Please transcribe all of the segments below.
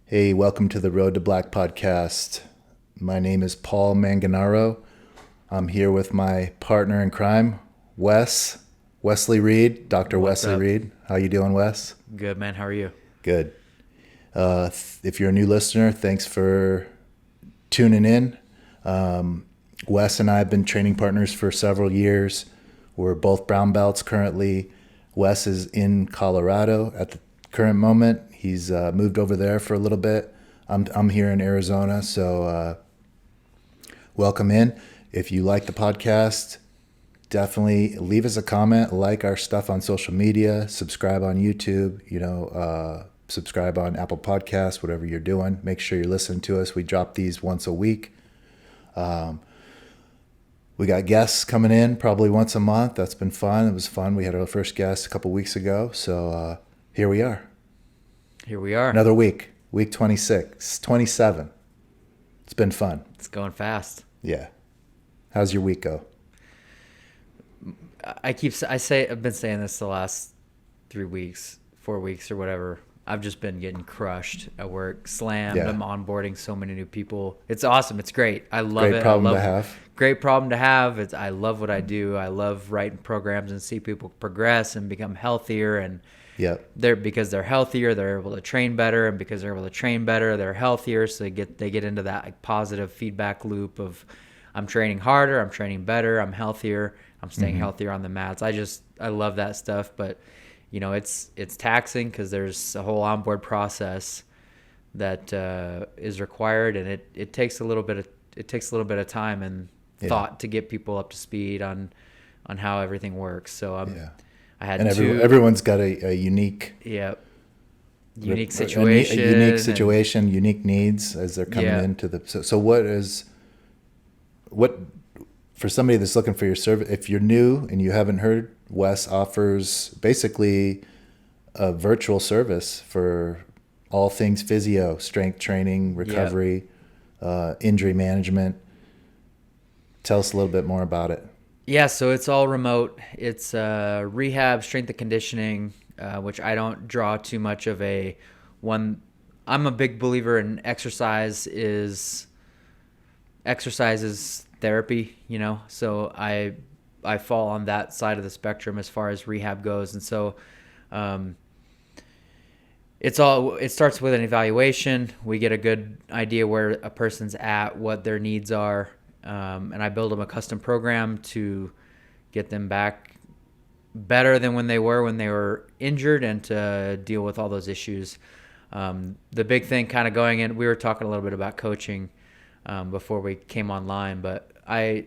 Hey, welcome to the Road to Black podcast. My name is Paul Manganaro. I'm here with my partner in crime, Wesley Reed, Dr. What's Wesley up? Reed. How you doing, Wes? Good, man. How are you? Good. If you're a new listener, thanks for tuning in. Wes and I have been training partners for several years. We're both brown belts currently. Wes is in Colorado at the current moment. He's moved over there for a little bit. I'm here in Arizona, so welcome in. If you like the podcast, definitely leave us a comment, like our stuff on social media, subscribe on YouTube, subscribe on Apple Podcasts, whatever you're doing. Make sure you're listening to us. We drop these once a week. We got guests coming in probably once a month. That's been fun. It was fun. We had our first guest a couple weeks ago. So here we are. Here we are. Another week. Week 26, 27. It's been fun. It's going fast. Yeah. How's your week go? I've been saying this the last 3 weeks, 4 weeks or whatever. I've just been getting crushed at work, slammed. Yeah. I'm onboarding so many new people. It's awesome. It's great. I love Great it. problem to have. Great problem to have. I love what I do. I love writing programs and see people progress and become healthier. And Yep. because they're healthier, they're able to train better, and because they're able to train better, they're healthier. So they get into that like positive feedback loop of I'm training harder, I'm training better, I'm healthier, I'm staying healthier on the mats. I love that stuff, but it's taxing because there's a whole onboard process that is required, and it takes a little bit of time and thought to get people up to speed on how everything works. So I had everyone's got a unique situation, unique situation, unique needs as they're coming into the. So what for somebody that's looking for your service? If you're new and you haven't heard, Wes offers basically a virtual service for all things physio, strength training, recovery, injury management. Tell us a little bit more about it. Yeah, so it's all remote. It's rehab, strength and conditioning, which I don't draw too much of a one. I'm a big believer in exercise is therapy, so I fall on that side of the spectrum as far as rehab goes. And so it starts with an evaluation. We get a good idea where a person's at, what their needs are. And I build them a custom program to get them back better than when they were injured and to deal with all those issues. The big thing kind of going in, we were talking a little bit about coaching before we came online, but I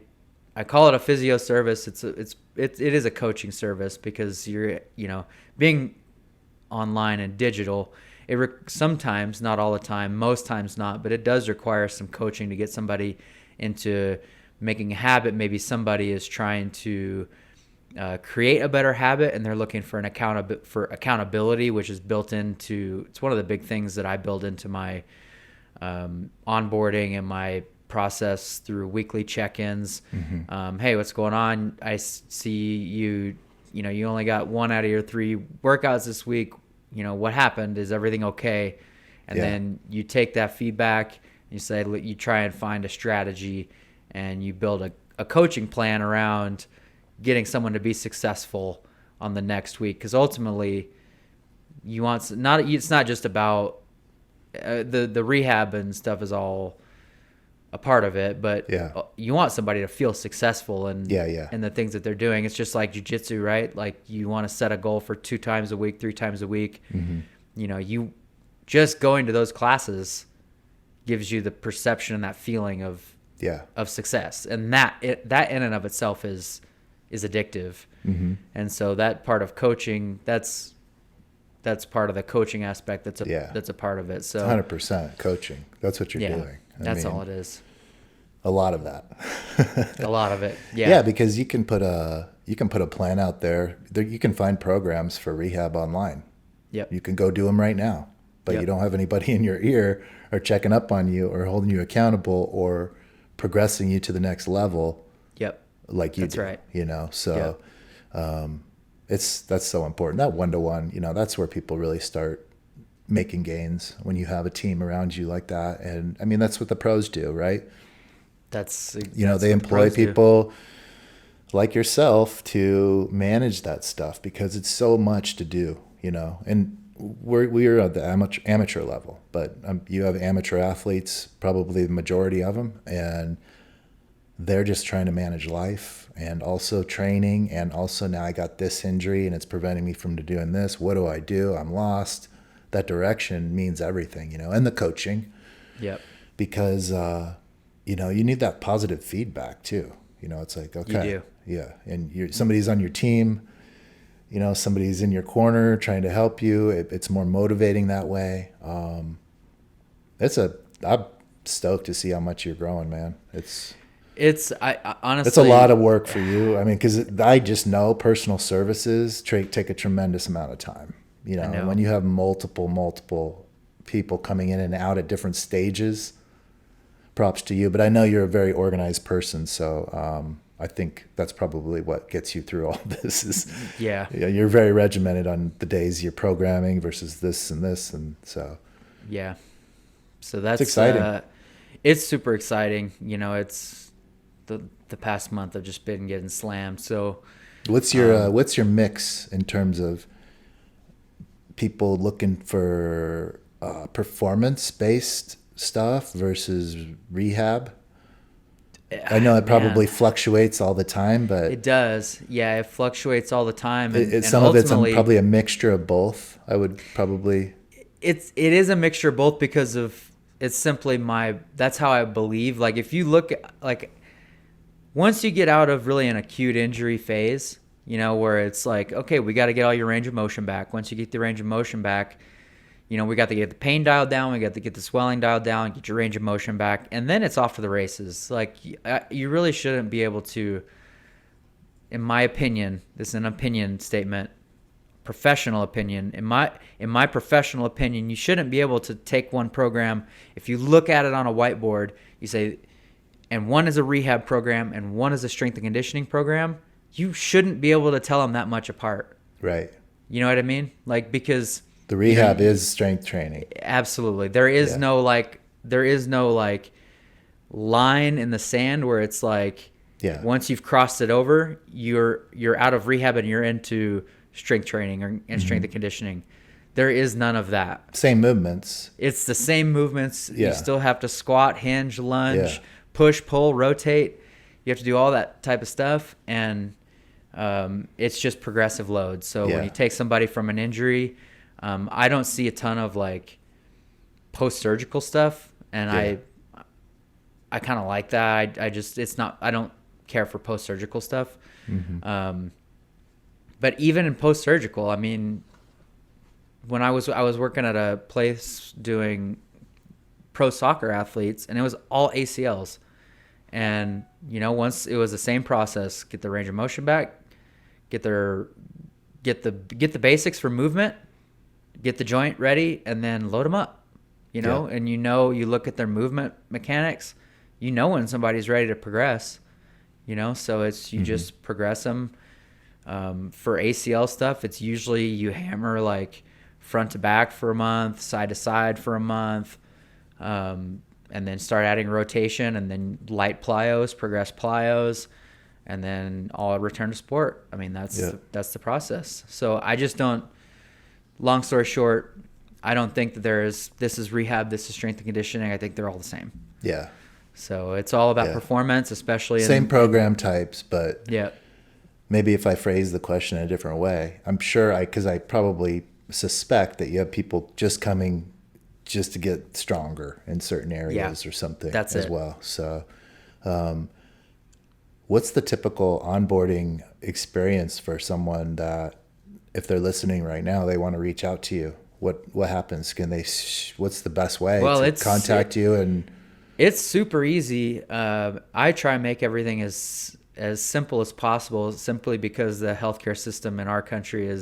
call it a physio service. It is a coaching service because you're, being online and digital, sometimes, not all the time, most times not, but it does require some coaching to get somebody into making a habit. Maybe somebody is trying to create a better habit and they're looking for accountability, which is built into. It's one of the big things that I build into my onboarding and my process through weekly check-ins. Hey, what's going on? I see you. You only got 1 out of your 3 workouts this week. What happened? Is everything okay? And then you take that feedback. You say you try and find a strategy, and you build a coaching plan around getting someone to be successful on the next week. Because ultimately, it's not just about the rehab and stuff is all a part of it, but you want somebody to feel successful in the things that they're doing. It's just like Jiu Jitsu, right? Like you want to set a goal for 2 times a week, 3 times a week. You just going to those classes gives you the perception and that feeling of success, and that in and of itself is addictive. And so that part of coaching, that's part of the coaching aspect. That's a part of it. So 100% coaching. That's what you're doing. That's all it is. A lot of that. A lot of it. Yeah. Yeah, because you can put a plan out there. You can find programs for rehab online. Yep. You can go do them right now, but you don't have anybody in your ear or checking up on you or holding you accountable or progressing you to the next level. Yep. Like you That's do, right. So that's so important. That one-to-one, that's where people really start making gains when you have a team around you like that. And I mean, that's what the pros do, right? That's They employ people like yourself to manage that stuff because it's so much to do, and we're at the amateur level, but you have amateur athletes, probably the majority of them, and they're just trying to manage life and also training. And also now I got this injury and it's preventing me from doing this. What do I do? I'm lost. That direction means everything, and the coaching. Yep. Because, you need that positive feedback too. It's like, okay, you do. Yeah. And somebody's on your team, somebody's in your corner trying to help you. It's more motivating that way. I'm stoked to see how much you're growing, man. I honestly, it's a lot of work for you. I mean, because I just know personal services take a tremendous amount of time. And when you have multiple people coming in and out at different stages, props to you. But I know you're a very organized person, so I think that's probably what gets you through all this. Yeah, you're very regimented on the days you're programming versus this, and so. Yeah, so that's it's exciting. It's super exciting. It's the past month I've just been getting slammed. So, what's your mix in terms of people looking for performance-based stuff versus rehab? I know it probably fluctuates all the time, but it does. Yeah, it fluctuates all the time. And some of it's probably a mixture of both. I would probably. It is a mixture of both because of it's simply that's how I believe. Like if you look at, like once you get out of really an acute injury phase, where it's like, okay, we got to get all your range of motion back. Once you get the range of motion back, we got to get the pain dialed down. We got to get the swelling dialed down, get your range of motion back. And then it's off to the races. Like you really shouldn't be able to, in my opinion, this is an opinion statement, professional opinion. In my professional opinion, you shouldn't be able to take one program. If you look at it on a whiteboard, you say, and one is a rehab program and one is a strength and conditioning program, you shouldn't be able to tell them that much apart. Right. You know what I mean? Like, because the rehab is strength training. Absolutely. There is no line in the sand where it's like, once you've crossed it over, you're out of rehab and you're into strength training and strength and conditioning. There is none of that. Same movements. It's the same movements. Yeah. You still have to squat, hinge, lunge, push, pull, rotate. You have to do all that type of stuff, and it's just progressive loads. So when you take somebody from an injury, I don't see a ton of like post-surgical stuff, and I kind of like that. I don't care for post-surgical stuff. Mm-hmm. But even in post-surgical, I mean, when I was working at a place doing pro soccer athletes, and it was all ACLs. And, once it was the same process, get the range of motion back, get the basics for movement, get the joint ready, and then load them up, and you look at their movement mechanics, when somebody's ready to progress, so it's, you just progress them. For ACL stuff, it's usually you hammer like front to back for a month, side to side for a month, and then start adding rotation, and then light plyos, progress plyos, and then all return to sport. I mean, that's the process. So I just don't, long story short, I don't think that this is rehab, this is strength and conditioning. I think they're all the same. Yeah. So it's all about performance, especially same program types, but yeah. Maybe if I phrase the question in a different way, I'm sure because I probably suspect that you have people just coming just to get stronger in certain areas or something well. So what's the typical onboarding experience for someone that, if they're listening right now, they want to reach out to you? What happens? What's the best way to contact you? And it's super easy. I try and make everything as simple as possible, simply because the healthcare system in our country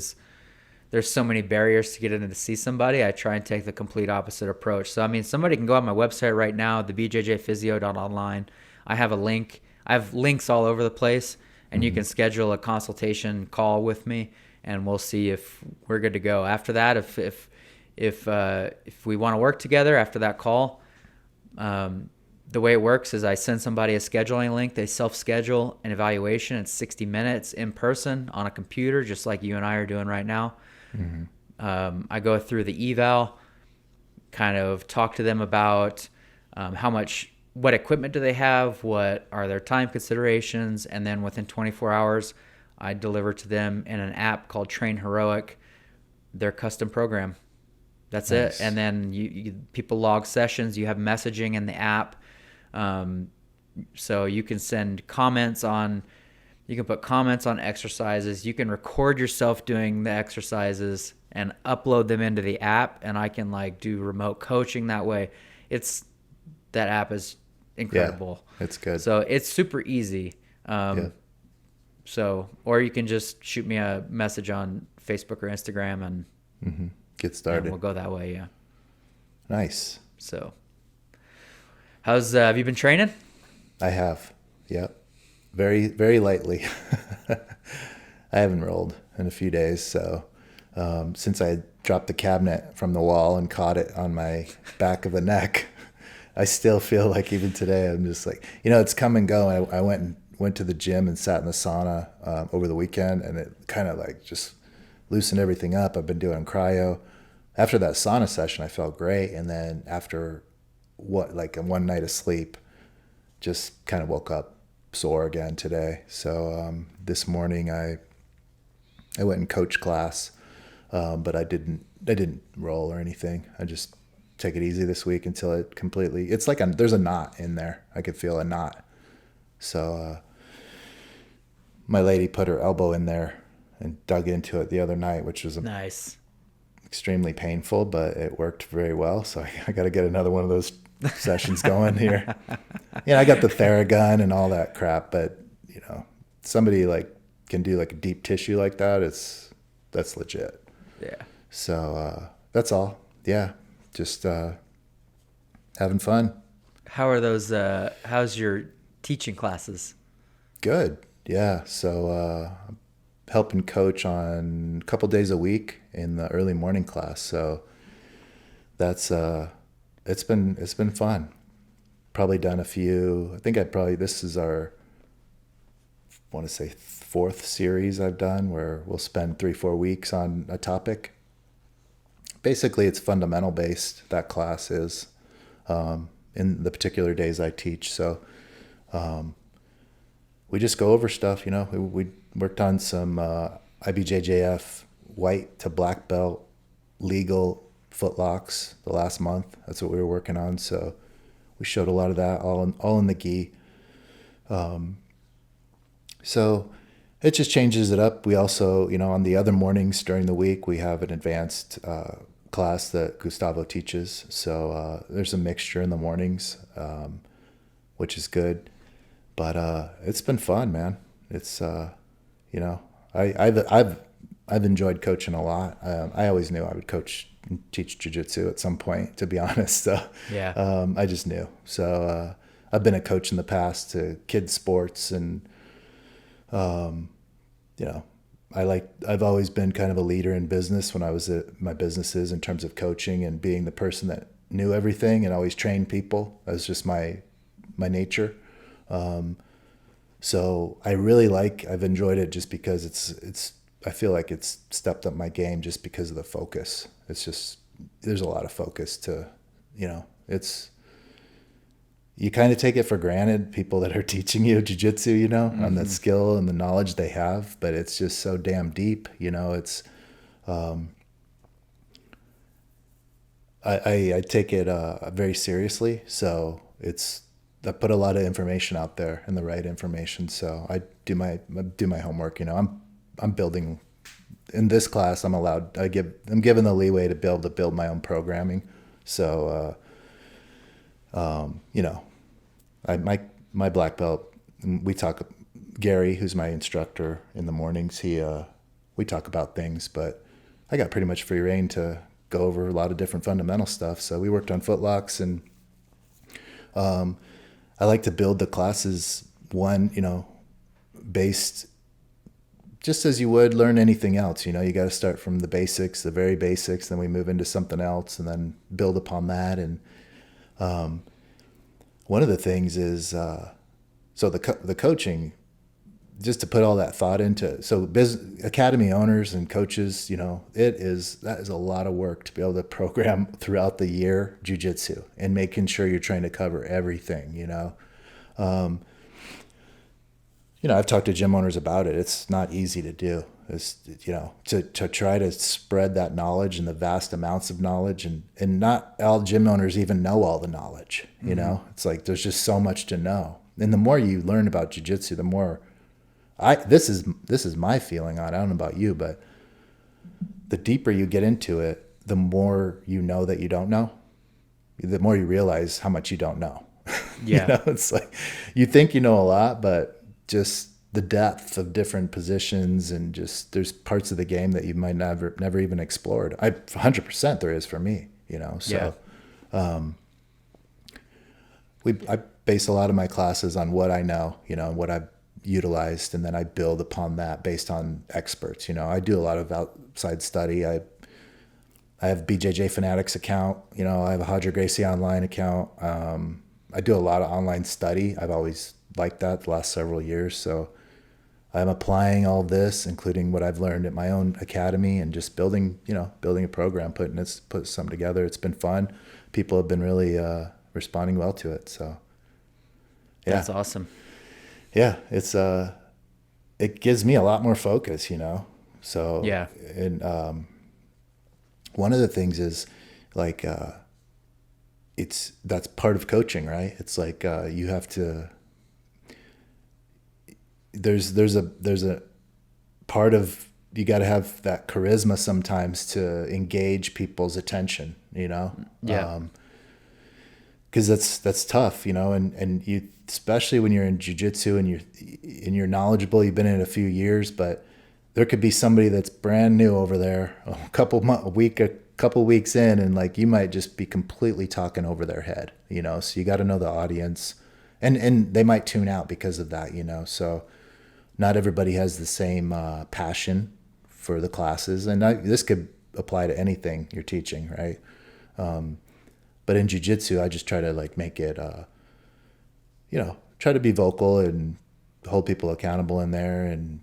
there's so many barriers to get in to see somebody. I try and take the complete opposite approach. So, I mean, somebody can go on my website right now, thebjjphysio.online. I have a link. I have links all over the place, and you can schedule a consultation call with me, and we'll see if we're good to go. After that, if if we want to work together after that call, the way it works is I send somebody a scheduling link. They self-schedule an evaluation. It's 60 minutes in person on a computer, just like you and I are doing right now. I go through the eval, kind of talk to them about what equipment do they have, what are their time considerations, and then within 24 hours, I deliver to them in an app called Train Heroic their custom program. That's Nice. it. And then people log sessions. You have messaging in the app. So you can send comments on, you can put comments on exercises. You can record yourself doing the exercises and upload them into the app. And I can like do remote coaching that way. That app is incredible. Yeah, it's good. So it's super easy. Yeah. So, or you can just shoot me a message on Facebook or Instagram and Get started. we'll go that way. Yeah. Nice. So have you been training? I have. Yep. Very, very lightly. I haven't rolled in a few days. So since I dropped the cabinet from the wall and caught it on my back of the neck, I still feel like even today, I'm just like, it's come and go. I went to the gym and sat in the sauna over the weekend, and it kind of like just loosened everything up. I've been doing cryo. After that sauna session, I felt great. And then after one night of sleep, just kind of woke up sore again today. So this morning I went in coach class, but I didn't roll or anything. I just take it easy this week until it completely, it's like there's a knot in there. I could feel a knot. So my lady put her elbow in there and dug into it the other night, which was Nice. extremely painful, but it worked very well. So I got to get another one of those sessions going here. I got the Theragun and all that crap, but somebody like can do like a deep tissue like that. That's legit. Yeah. So that's all. Yeah, just having fun. How are those? How's your teaching classes? Good. Yeah. So helping coach on a couple days a week in the early morning class. So that's it's been fun. Probably done a few. I think this is our, I want to say, 4th series I've done where we'll spend 3-4 weeks on a topic. Basically, it's fundamental based. That class is in the particular days I teach. So we just go over stuff. We worked on some IBJJF white to black belt legal footlocks the last month. That's what we were working on. So we showed a lot of that all in the gi. So it just changes it up. We also, on the other mornings during the week, we have an advanced class that Gustavo teaches. So there's a mixture in the mornings, which is good. But it's been fun, man. It's I've enjoyed coaching a lot. I always knew I would coach and teach Jiu Jitsu at some point, to be honest. So Yeah. I just knew. So I've been a coach in the past to kids sports, and I've always been kind of a leader in business when I was at my businesses in terms of coaching and being the person that knew everything and always trained people. That was just my nature. So I've enjoyed it just because I feel like it's stepped up my game just because of the focus. It's just, there's a lot of focus to, you kind of take it for granted, people that are teaching you jiu-jitsu, on that skill and the knowledge they have, but it's just so damn deep, it's, I take it very seriously. So I put a lot of information out there and the right information. So I do my homework. I'm building in this class. I'm given the leeway to be able to build my own programming. So, my black belt, we talk, Gary, who's my instructor in the mornings, we talk about things, but I got pretty much free reign to go over a lot of different fundamental stuff. So we worked on footlocks, and, I like to build the classes based just as you would learn anything else, you know, you got to start from the basics, the very basics, then we move into something else and then build upon that. And one of the things is, so the coaching, just to put all that thought into, so academy owners and coaches, you know, that is a lot of work to be able to program throughout the year jiu-jitsu and making sure you're trying to cover everything, you know. You know, I've talked to gym owners about it. It's not easy to do. It's, you know, to try to spread that knowledge and the vast amounts of knowledge, and not all gym owners even know all the knowledge, you know. It's like there's just so much to know. And the more you learn about jiu-jitsu, the more this is my feeling on it. I don't know about you, but the deeper you get into it, the more you know that you don't know. The more you realize how much you don't know. Yeah. You know, it's like you think you know a lot, but just the depth of different positions and just there's parts of the game that you might never even explored. 100% there is for me, you know. So I base a lot of my classes on what I know, you know, what I've utilized, and then I build upon that based on experts. You know, I do a lot of outside study. I have BJJ Fanatics account, you know, I have a Hodger Gracie online account. I do a lot of online study. I've always liked that the last several years. So I'm applying all this, including what I've learned at my own academy, and just building a program, put something together. It's been fun. People have been really responding well to it. So yeah. That's awesome. Yeah, it gives me a lot more focus, you know. So yeah. And one of the things is like that's part of coaching, right? It's like you have to. There's a part of you got to have that charisma sometimes to engage people's attention, you know. Yeah. Because that's tough, you know, and you, especially when you're in jiu-jitsu and you're knowledgeable, you've been in it a few years, but there could be somebody that's brand new over there, a couple weeks in, and like you might just be completely talking over their head, you know. So you got to know the audience, and they might tune out because of that, you know. So not everybody has the same passion for the classes, and this could apply to anything you're teaching, right? But in jiu-jitsu, I just try to like make it, you know, try to be vocal and hold people accountable in there and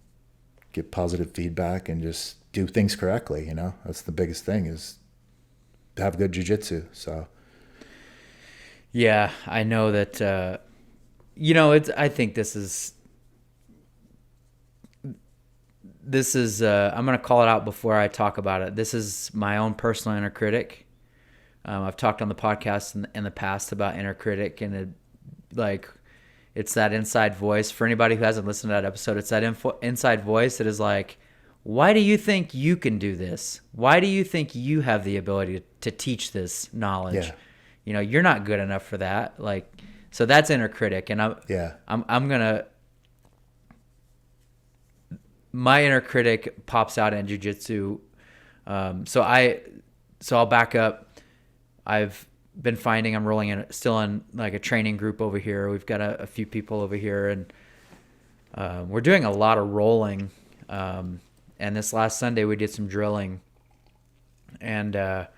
get positive feedback and just do things correctly. You know, that's the biggest thing, is have good jiu-jitsu. So. Yeah, I know that, you know, I think this is, I'm going to call it out before I talk about it. This is my own personal inner critic. I've talked on the podcast in the past about inner critic, and it's that inside voice. For anybody who hasn't listened to that episode, it's that inside voice that is like, why do you think you can do this? Why do you think you have the ability to teach this knowledge? Yeah. You know, you're not good enough for that. Like, so that's inner critic. And my inner critic pops out in jiu-jitsu. So I'll back up. I've been finding I'm still in like a training group over here. We've got a few people over here, and we're doing a lot of rolling. And this last Sunday we did some drilling, and one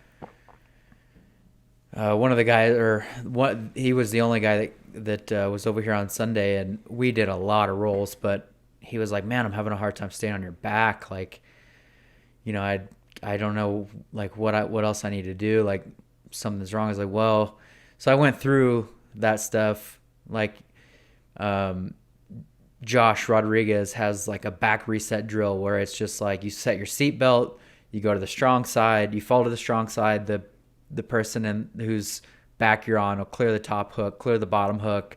of the guys, he was the only guy that was over here on Sunday, and we did a lot of rolls. But he was like, "Man, I'm having a hard time staying on your back. Like, you know, I don't know like what else I need to do. Like, something's wrong." I was like, well, so I went through that stuff. Like, Josh Rodriguez has like a back reset drill where it's just like you set your seatbelt, you go to the strong side, you fall to the strong side. The person whose back you're on will clear the top hook, clear the bottom hook,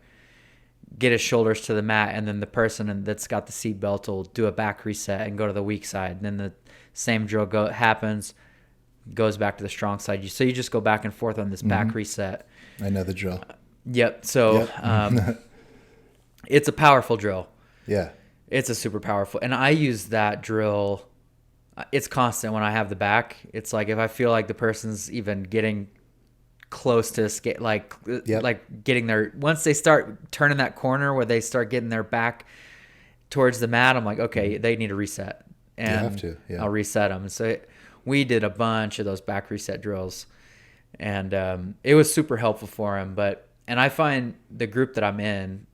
get his shoulders to the mat, and then the person that's got the seatbelt will do a back reset and go to the weak side. And then the same drill happens, goes back to the strong side. So you just go back and forth on this back reset. I know the drill. Yep. So it's a powerful drill. Yeah. It's a super powerful. And I use that drill. It's constant when I have the back. It's like if I feel like the person's even getting close to escape, like getting their, once they start turning that corner where they start getting their back, towards the mat, I'm like, okay, they need a reset, and You have to, yeah. I'll reset them. So we did a bunch of those back reset drills, and it was super helpful for him. And I find the group that I'm in,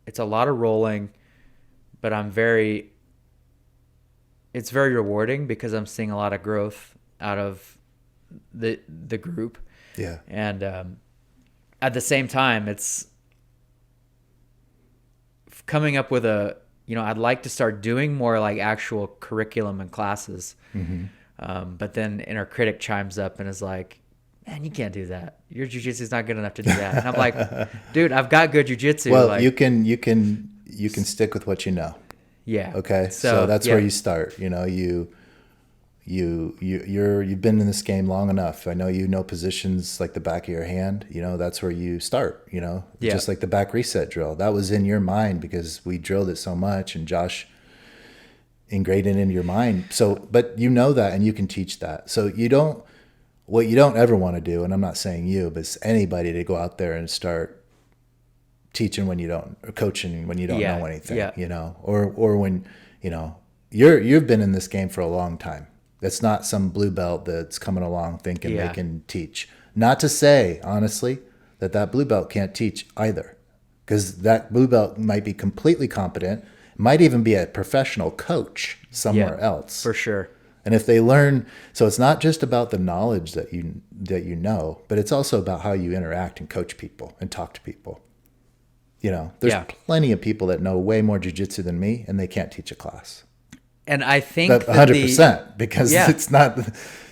it's a lot of rolling, but it's very rewarding because I'm seeing a lot of growth out of the group. Yeah. And at the same time, it's coming up with I'd like to start doing more like actual curriculum and classes. But then inner critic chimes up and is like, man, you can't do that. Your jiu-jitsu is not good enough to do that. And I'm like, dude, I've got good jiu-jitsu. Well, like, you can stick with what you know. yeah. Okay. So that's where you start. You know, you've been in this game long enough. I know you know positions like the back of your hand. You know, that's where you start. You know, just like the back reset drill. That was in your mind because we drilled it so much, and Josh ingrained it into your mind. So, but you know that, and you can teach that. So what you don't ever want to do, and I'm not saying you, but it's anybody to go out there and start teaching when you don't, or coaching when you don't know anything, you know, or when, you know, you've been in this game for a long time. That's not some blue belt that's coming along thinking they can teach. Not to say, honestly, that blue belt can't teach either, because that blue belt might be completely competent, might even be a professional coach somewhere else. For sure. And if they learn, so it's not just about the knowledge that you know, but it's also about how you interact and coach people and talk to people. You know, there's plenty of people that know way more jiu-jitsu than me, and they can't teach a class. And I think 100%, because it's not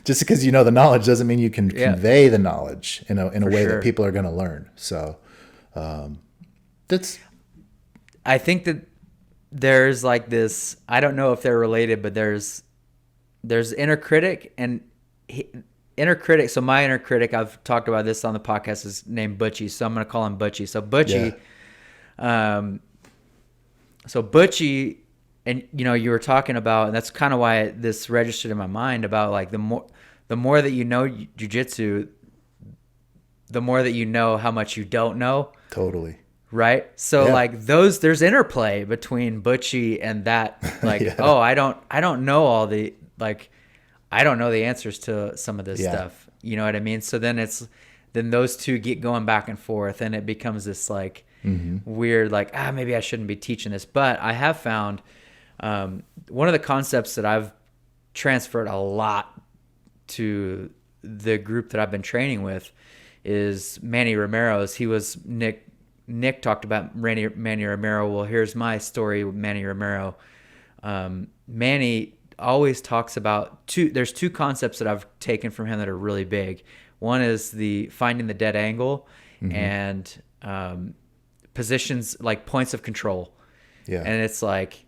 just because you know the knowledge doesn't mean you can convey the knowledge in a way that people are going to learn. So I think that there's like this, I don't know if they're related, but there's inner critic and inner critic. So my inner critic, I've talked about this on the podcast, is named Butchie. So I'm going to call him Butchie. So Butchie, Butchie, and you know, you were talking about, and that's kind of why this registered in my mind about like the more that you know jiu-jitsu, the more that you know how much you don't know. Totally. Right. So like there's interplay between Butchie and that, like, oh, I don't know all the, like, I don't know the answers to some of this stuff. You know what I mean? So then those two get going back and forth, and it becomes this like weird, like, maybe I shouldn't be teaching this. But I have found one of the concepts that I've transferred a lot to the group that I've been training with is Manny Romero's. He was Nick talked about Manny Romero. Well, here's my story with Manny Romero. Manny always talks about there's two concepts that I've taken from him that are really big. One is the finding the dead angle and positions, like points of control. Yeah. And it's like,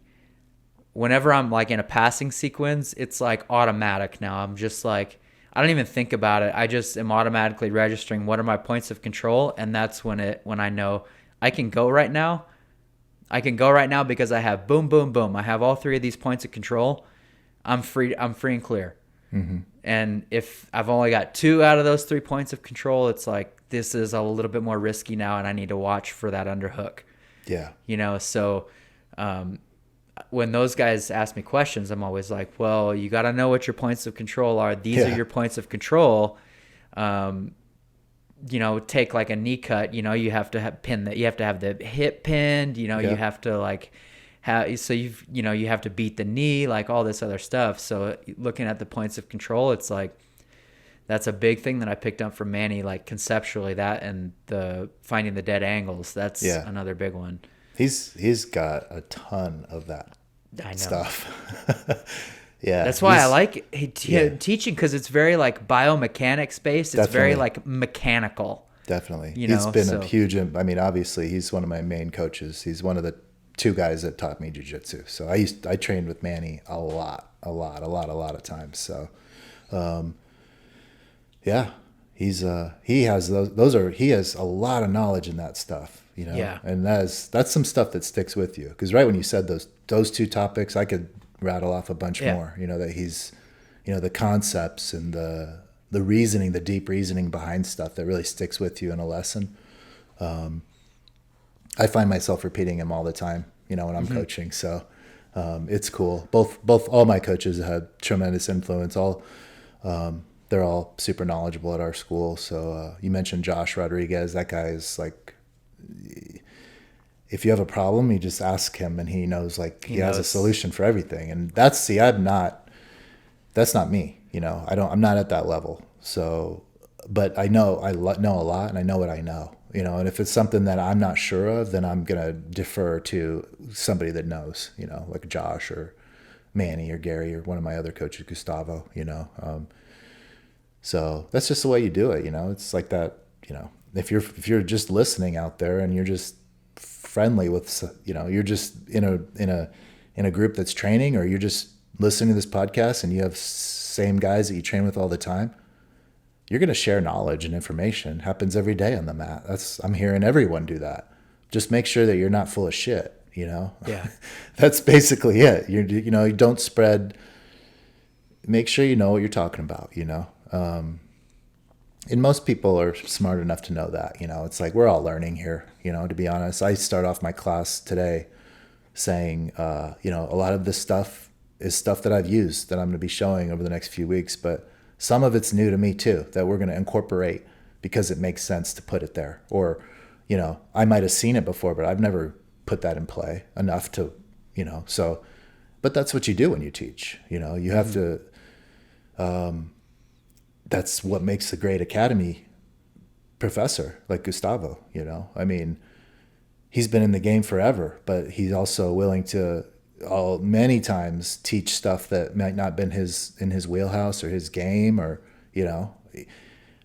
whenever I'm like in a passing sequence, it's like automatic now. I'm just like, I don't even think about it. I just am automatically registering what are my points of control, and that's when I know I can go right now. I can go right now because I have boom, boom, boom. I have all three of these points of control. I'm free and clear. And if I've only got 2 out of those 3 points of control, it's like, this is a little bit more risky now, and I need to watch for that underhook. Yeah. You know, so when those guys ask me questions, I'm always like, well, you got to know what your points of control are. These are your points of control. You know, take like a knee cut, you know, you have to have you have to have the hip pinned, you know, you have to like you have to beat the knee, like all this other stuff. So looking at the points of control, it's like, that's a big thing that I picked up from Manny, like conceptually, that and the finding the dead angles. That's another big one. He's got a ton of that stuff. That's why I like teaching, because it's very like biomechanics based. It's very like mechanical. Definitely. He's been a huge, I mean, obviously he's one of my main coaches. He's one of the 2 guys that taught me jiu-jitsu. So I trained with Manny a lot of times. So, he has he has a lot of knowledge in that stuff, you know, and that's some stuff that sticks with you. Cause right when you said those 2 topics, I could rattle off a bunch more, you know, that he's, you know, the concepts and the reasoning, the deep reasoning behind stuff that really sticks with you in a lesson. I find myself repeating them all the time, when I'm coaching. So it's cool. Both all my coaches had tremendous influence. They're all super knowledgeable at our school. So you mentioned Josh Rodriguez. That guy is like, if you have a problem, you just ask him, and he knows, like, he has a solution for everything. And that's not me. I'm not at that level. So, but I know know a lot, and I know what I know. And if it's something that I'm not sure of, then I'm gonna defer to somebody that knows. Like Josh or Manny or Gary or one of my other coaches, Gustavo. So that's just the way you do it. It's like that. If you're just listening out there and you're just friendly with, you're just in a group that's training, or you're just listening to this podcast and you have same guys that you train with all the time, you're going to share knowledge and information. It happens every day on the mat. I'm hearing everyone do that. Just make sure that you're not full of shit, Yeah. That's basically it. You don't spread, make sure you know what you're talking about, and most people are smart enough to know that. It's like we're all learning here. To be honest, I start off my class today saying, a lot of this stuff is stuff that I've used that I'm going to be showing over the next few weeks, but some of it's new to me too, that we're going to incorporate because it makes sense to put it there. Or, I might have seen it before, but I've never put that in play enough to, so, but that's what you do when you teach. You have to. That's what makes a great academy professor, like Gustavo. I mean, he's been in the game forever, but he's also willing to many times teach stuff that might not been in his wheelhouse or his game, or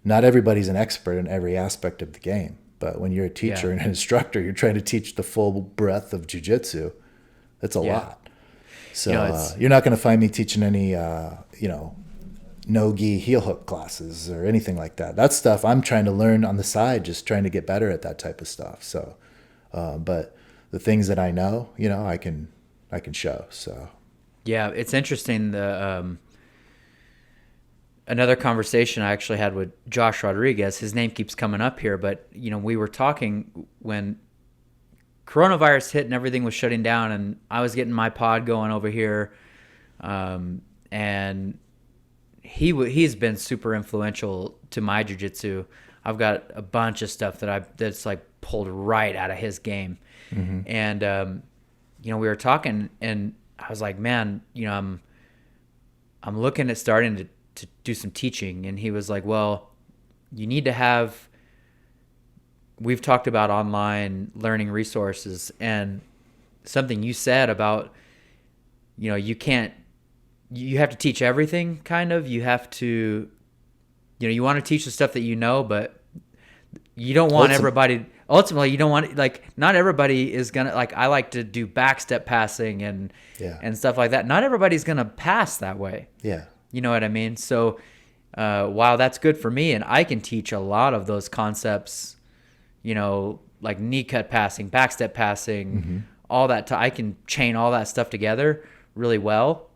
not everybody's an expert in every aspect of the game. But when you're a teacher and an instructor, you're trying to teach the full breadth of jiu-jitsu. That's a lot. So you're not going to find me teaching any no-gi heel hook classes or anything like that. That stuff I'm trying to learn on the side, just trying to get better at that type of stuff. So, but the things that I know, I can show. So, yeah, it's interesting. Another conversation I actually had with Josh Rodriguez, his name keeps coming up here, but we were talking when coronavirus hit and everything was shutting down, and I was getting my pod going over here, and he's been super influential to my jiu-jitsu. I've got a bunch of stuff that's like pulled right out of his game. Mm-hmm. And, we were talking, and I was like, man, I'm looking at starting to do some teaching. And he was like, well, you need to have, we've talked about online learning resources, and something you said about, you have to teach everything, kind of. You have to, you want to teach the stuff that but you don't want everybody. Ultimately, you don't want, like, not everybody is going to, like, I like to do backstep passing and stuff like that. Not everybody's going to pass that way. Yeah. You know what I mean? So while that's good for me, and I can teach a lot of those concepts, like knee cut passing, backstep passing, all that, I can chain all that stuff together really well.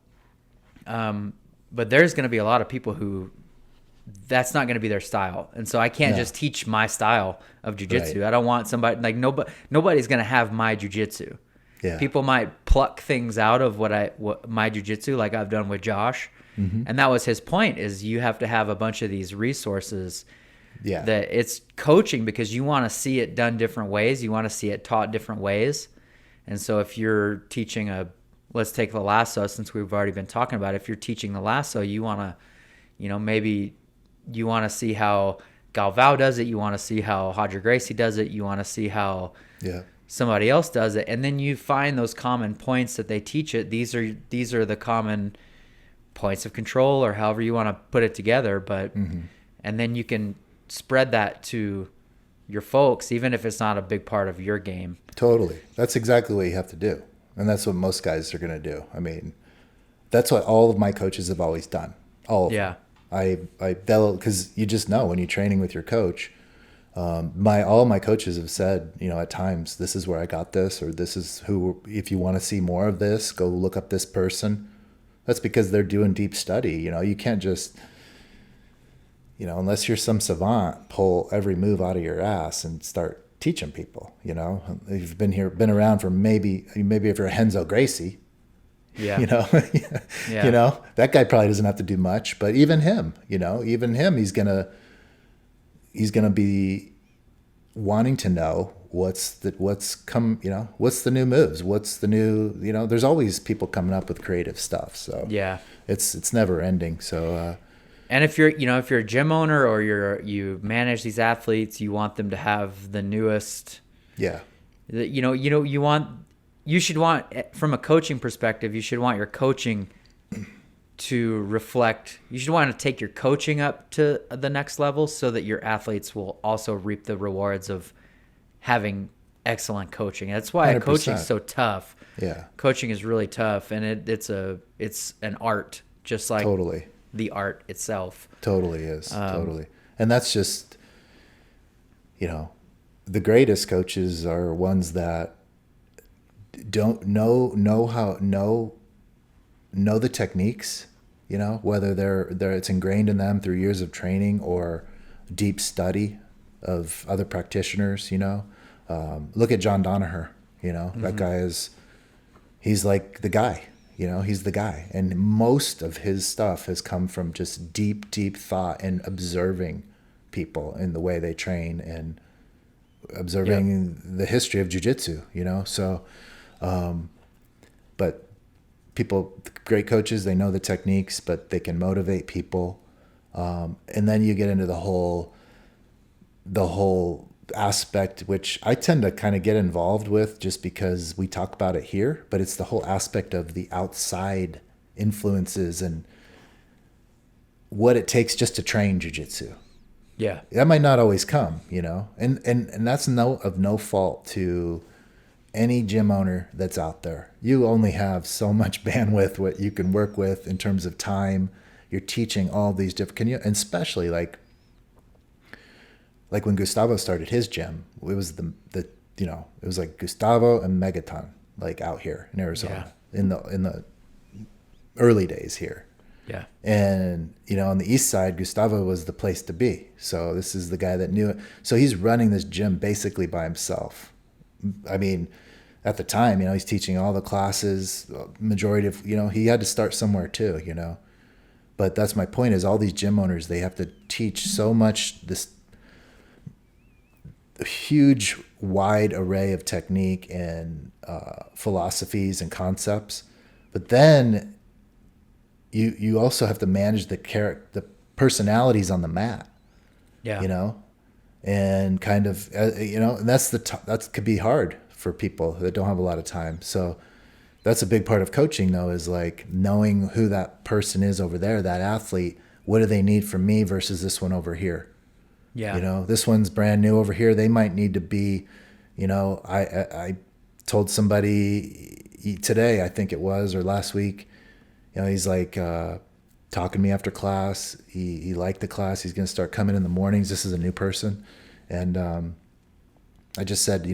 But there's going to be a lot of people who that's not going to be their style. And so I can't just teach my style of jiu-jitsu. Right. I don't want somebody, like, nobody's going to have my jiu-jitsu. Yeah. People might pluck things out of what my jiu-jitsu, like I've done with Josh. Mm-hmm. And that was his point, is you have to have a bunch of these resources that it's coaching, because you want to see it done different ways. You want to see it taught different ways. And so if you're teaching let's take the lasso, since we've already been talking about it. If you're teaching the lasso, you want to, maybe you want to see how Galvao does it. You want to see how Roger Gracie does it. You want to see how somebody else does it. And then you find those common points that they teach it. These are the common points of control, or however you want to put it together. But and then you can spread that to your folks, even if it's not a big part of your game. Totally. That's exactly what you have to do. And that's what most guys are going to do. I mean, that's what all of my coaches have always done. All of them. Because you just know when you're training with your coach, all my coaches have said, at times, this is where I got this, or this is who, if you want to see more of this, go look up this person. That's because they're doing deep study. You can't just, unless you're some savant, pull every move out of your ass and start teaching people. You've been around for maybe if you're a Henzo Gracie, Yeah. Yeah. That guy probably doesn't have to do much, but even him, he's gonna be wanting to know what's the new moves, what's the new, there's always people coming up with creative stuff. So Yeah. it's never ending. So, and if you're a gym owner or you manage these athletes, you want them to have the newest. Yeah. You should want, from a coaching perspective, you should want your coaching to reflect. You should want to take your coaching up to the next level so that your athletes will also reap the rewards of having excellent coaching. That's why 100%. coaching is so tough. Yeah. Coaching is really tough, and it's an art, just like Totally. the art itself. Totally is. Totally. And that's just, the greatest coaches are ones that don't know the techniques, whether they're it's ingrained in them through years of training or deep study of other practitioners. Look at John Danaher. That guy he's like the guy. He's the guy, and most of his stuff has come from just deep deep thought and observing people in the way they train and observing the history of Jiu Jitsu. So but great coaches, they know the techniques, but they can motivate people. And then you get into the whole aspect, which I tend to kind of get involved with just because we talk about it here, but it's the whole aspect of the outside influences and what it takes just to train jiu-jitsu. Yeah. That might not always come, and that's no fault to any gym owner that's out there. You only have so much bandwidth what you can work with in terms of time. You're teaching all these different, and especially like when Gustavo started his gym, it was it was like Gustavo and Megaton, like out here in Arizona in the early days here. Yeah. And, on the east side, Gustavo was the place to be. So this is the guy that knew it. So he's running this gym basically by himself. I mean, at the time, he's teaching all the classes, majority of, he had to start somewhere too, But that's my point is all these gym owners, they have to teach so much, this huge, wide array of technique and philosophies and concepts. But then you also have to manage the personalities on the mat. Yeah. And kind of, and that could be hard for people that don't have a lot of time. So that's a big part of coaching though, is like knowing who that person is over there, that athlete. What do they need from me versus this one over here? Yeah. This one's brand new over here. They might need to be, I told somebody today, I think it was, or last week, he's like talking to me after class. He liked the class. He's going to start coming in the mornings. This is a new person. And I just said,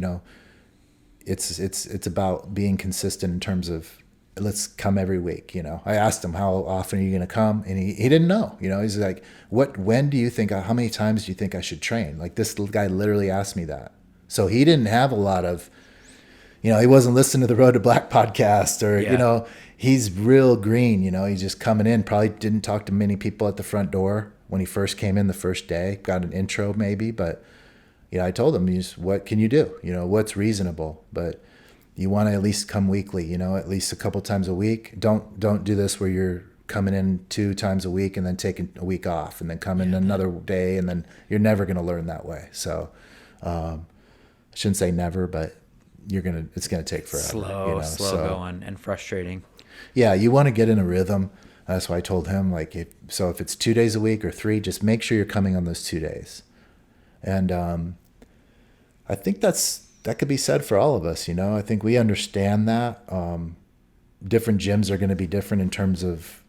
it's about being consistent in terms of let's come every week. I asked him, how often are you going to come? And he didn't know, he's like, when do you think, how many times do you think I should train? Like this guy literally asked me that. So he didn't have a lot of, he wasn't listening to the Road to Black podcast or, he's real green, he's just coming in, probably didn't talk to many people at the front door when he first came in the first day, got an intro maybe, but I told him, what can you do? What's reasonable, but you want to at least come weekly, at least a couple times a week. Don't do this where you're coming in 2 times a week and then taking a week off and then come in another day, and then you're never going to learn that way. So I shouldn't say never, but it's going to take forever. Slow going and frustrating. Yeah. You want to get in a rhythm. That's why I told him, like, if it's 2 days a week or 3, just make sure you're coming on those 2 days. And I think that could be said for all of us. I think we understand that different gyms are going to be different in terms of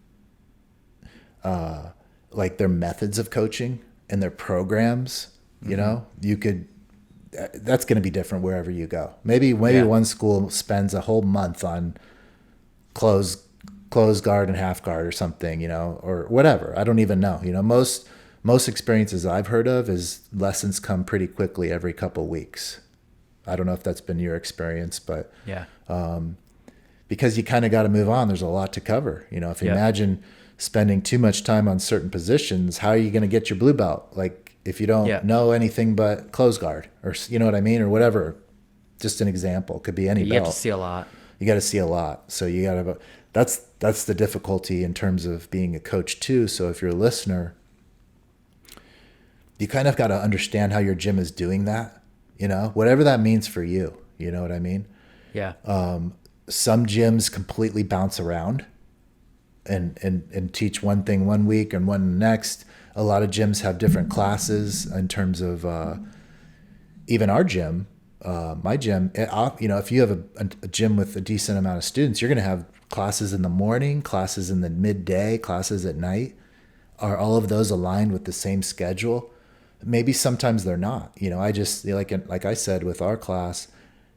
like their methods of coaching and their programs. That's going to be different wherever you go. Maybe one school spends a whole month on close guard and half guard or something, or whatever. I don't even know. Most experiences I've heard of is lessons come pretty quickly every couple weeks. I don't know if that's been your experience, but Yeah. because you kind of got to move on. There's a lot to cover. You know, if you Yep. imagine spending too much time on certain positions, how are you going to get your blue belt? Like if you don't Yeah. know anything but close guard, or you know what I mean, or whatever. Just an example, could be any You have to belt. see a lot. You got to see a lot. So you got to. That's the difficulty in terms of being a coach too. So if you're a listener, you kind of got to understand how your gym is doing that. You know, whatever that means for you. You know what I mean? Yeah. Some gyms completely bounce around and teach one thing one week and one next. A lot of gyms have different classes in terms of even our gym, my gym. You know, if you have a gym with a decent amount of students, you're going to have classes in the morning, classes in the midday, classes at night. Are all of those aligned with the same schedule? Maybe sometimes they're not. You know, I just like I said with our class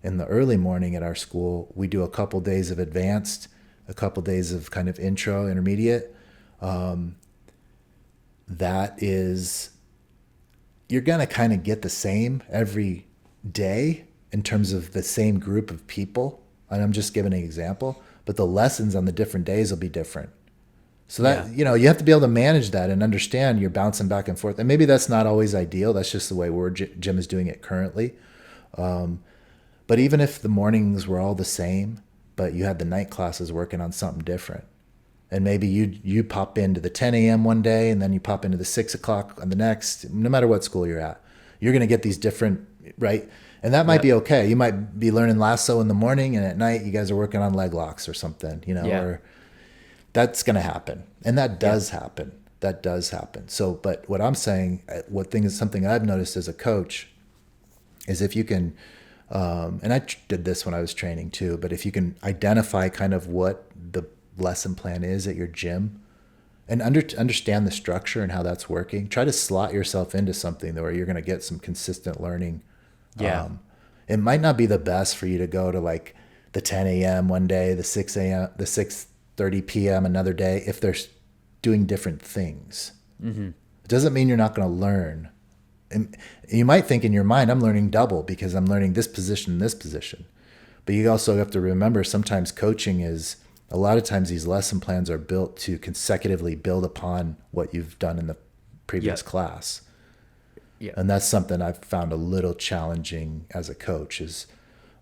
in the early morning at our school, we do a couple days of advanced, a couple days of kind of intro, intermediate. That is, you're going to kind of get the same every day in terms of the same group of people. And I'm just giving an example, but the lessons on the different days will be different. So that, you know, you have to be able to manage that and understand you're bouncing back and forth. And maybe that's not always ideal. That's just the way gym is doing it currently. But even if the mornings were all the same, but you had the night classes working on something different, and maybe you pop into the 10 a.m. one day and then you pop into the 6 o'clock on the next, no matter what school you're at, you're going to get these different, right? And that might be okay. You might be learning lasso in the morning and at night you guys are working on leg locks or something, you know, or that's going to happen. And that does happen. That does happen. So, but what I'm saying, something I've noticed as a coach is if you can, and I did this when I was training too, but if you can identify kind of what the lesson plan is at your gym and understand the structure and how that's working, try to slot yourself into something where you're going to get some consistent learning. Yeah. It might not be the best for you to go to like the 10 a.m. one day, the 6 a.m., the 6:30 p.m. another day, if they're doing different things. Mm-hmm. It doesn't mean you're not going to learn. And you might think in your mind, I'm learning double because I'm learning this position and this position. But you also have to remember sometimes coaching is, a lot of times these lesson plans are built to consecutively build upon what you've done in the previous class. Yeah. And that's something I've found a little challenging as a coach is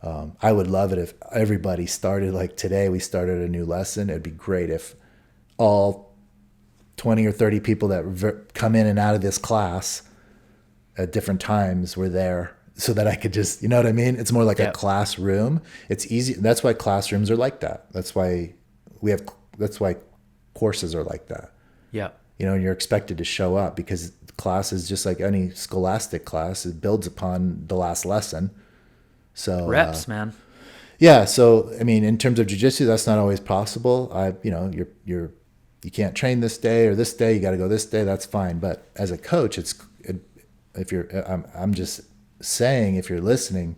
I would love it if everybody started like today, we started a new lesson. It'd be great if all 20 or 30 people that come in and out of this class at different times were there so that I could just, you know what I mean? It's more like a classroom. It's easy. That's why classrooms are like that. That's why courses are like that. Yeah. You know, you're expected to show up because class is just like any scholastic class. It builds upon the last lesson. So reps, man. Yeah. So, I mean, in terms of jiu-jitsu, that's not always possible. You can't train this day or this day, you got to go this day. That's fine. But as a coach, I'm just saying, if you're listening,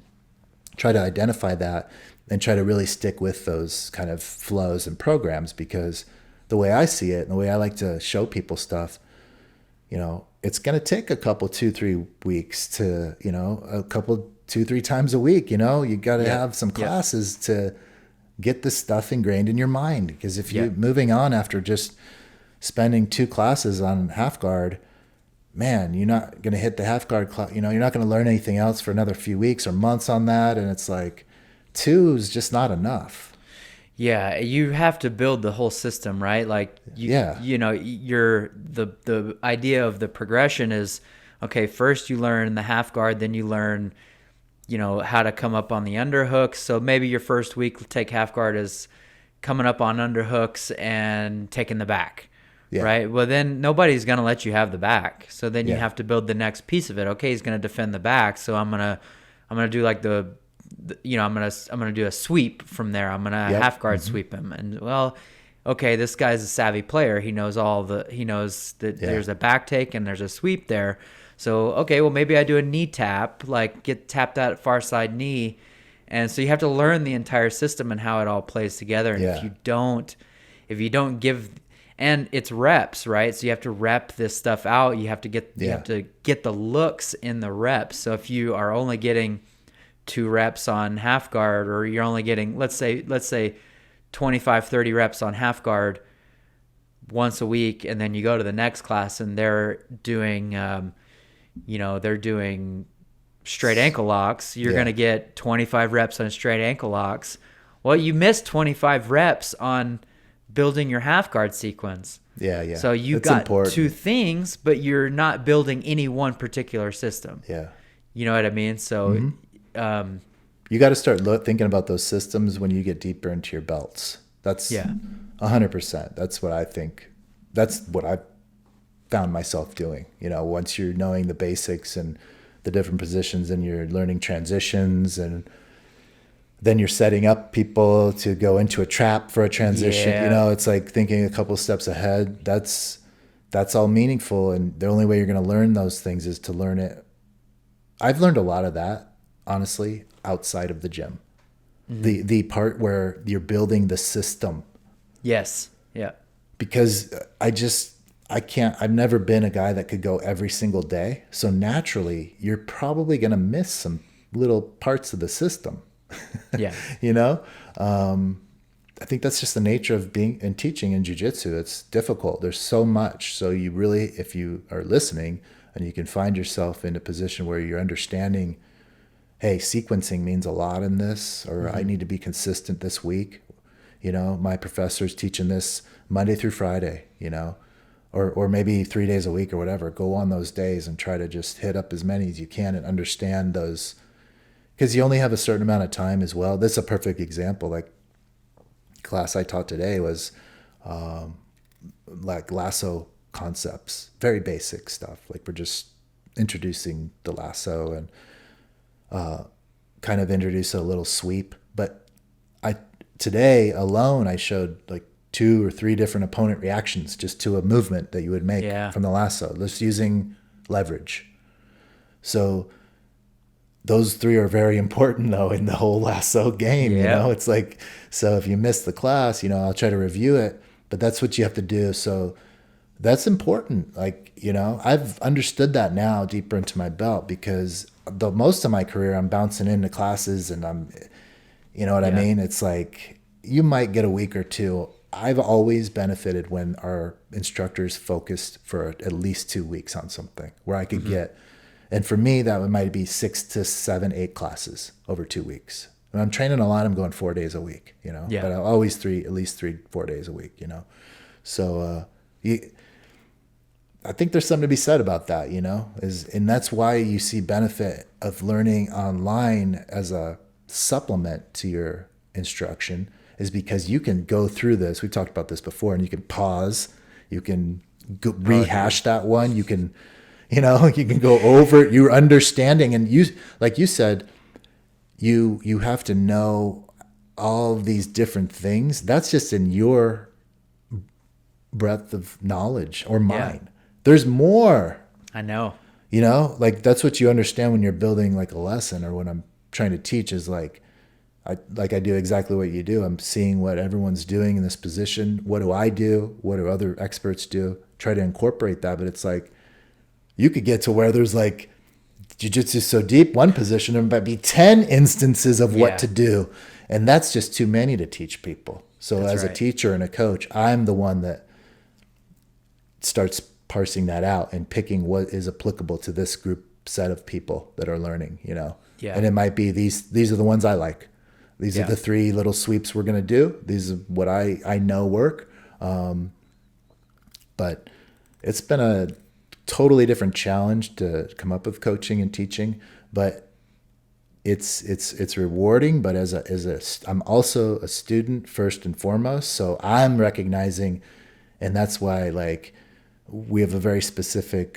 try to identify that and try to really stick with those kind of flows and programs, because the way I see it and the way I like to show people stuff, you know, it's going to take a couple, 2-3 weeks to, you know, a couple, 2-3 times a week, you know, you got to have some classes to get this stuff ingrained in your mind. Because if you're moving on after just spending 2 classes on half guard, man, you're not going to hit the half guard class. You know, you're not going to learn anything else for another few weeks or months on that. And it's like 2 is just not enough. Yeah, you have to build the whole system, right? Like, you know, the idea of the progression is, okay, first you learn the half guard, then you learn, you know, how to come up on the underhooks. So maybe your first week, take half guard as coming up on underhooks and taking the back, right? Well, then nobody's going to let you have the back. So then you have to build the next piece of it. Okay, he's going to defend the back. So I'm going to do like I'm gonna do a sweep from there. I'm gonna half guard sweep him, and well, okay, this guy's a savvy player. He knows that there's a back take and there's a sweep there. So okay, well maybe I do a knee tap, like get tapped that far side knee, and so you have to learn the entire system and how it all plays together. And if you don't give, and it's reps, right? So you have to rep this stuff out. You have to get the looks in the reps. So if you are only getting 2 reps on half guard, or you're only getting, let's say 25, 30 reps on half guard once a week, and then you go to the next class and they're doing, they're doing straight ankle locks. You're going to get 25 reps on straight ankle locks. Well, you missed 25 reps on building your half guard sequence. Yeah. So you That's got important. 2 things, but you're not building any one particular system. Yeah. You know what I mean? So, You got to start thinking about those systems when you get deeper into your belts. That's 100%. That's what I think. That's what I found myself doing. Once you're knowing the basics and the different positions, and you're learning transitions, and then you're setting up people to go into a trap for a transition. Yeah. It's like thinking a couple steps ahead. That's all meaningful. And the only way you're going to learn those things is to learn it. I've learned a lot of that, honestly, outside of the gym. Mm-hmm. The part where you're building the system. Yes. Yeah. Because I've never been a guy that could go every single day. So naturally, you're probably going to miss some little parts of the system. Yeah. I think that's just the nature of being and teaching in jiu-jitsu. It's difficult. There's so much. So you really, if you are listening and you can find yourself in a position where you're understanding, hey, sequencing means a lot in this, or I need to be consistent this week. My professor's teaching this Monday through Friday, or maybe 3 days a week or whatever. Go on those days and try to just hit up as many as you can and understand those, because you only have a certain amount of time as well. This is a perfect example. Like class I taught today was like lasso concepts, very basic stuff. Like we're just introducing the lasso and kind of introduce a little sweep. But today alone, I showed like 2 or 3 different opponent reactions just to a movement that you would make from the lasso, just using leverage. So those 3 are very important though in the whole lasso game. It's like, so if you miss the class, I'll try to review it, but that's what you have to do. So that's important. Like, I've understood that now deeper into my belt, because the most of my career I'm bouncing into classes and I'm, I mean? It's like, you might get a week or 2. I've always benefited when our instructors focused for at least 2 weeks on something where I could get, and for me, that might be 6 to 7, 8 classes over 2 weeks. When I'm training a lot, I'm going 4 days a week, but I'll always at least 3-4 days a week, So, I think there's something to be said about that, and that's why you see benefit of learning online as a supplement to your instruction, is because you can go through this. We've talked about this before, and you can pause, you can rehash that one. You can, you can go over it. You're understanding, and like you said, you have to know all of these different things. That's just in your breadth of knowledge or mine. Yeah. There's more. I know. Like that's what you understand when you're building like a lesson, or when I'm trying to teach, is like I do exactly what you do. I'm seeing what everyone's doing in this position. What do I do? What do other experts do? Try to incorporate that. But it's like, you could get to where there's like, jiu-jitsu is so deep, one position, there might be 10 instances of what to do. And that's just too many to teach people. So as a teacher and a coach, I'm the one that starts parsing that out and picking what is applicable to this group set of people that are learning, And it might be these are the ones I like. These are the 3 little sweeps we're going to do. These are what I know work. But it's been a totally different challenge to come up with coaching and teaching, but it's rewarding. But I'm also a student first and foremost. So I'm recognizing, and that's why like we have a very specific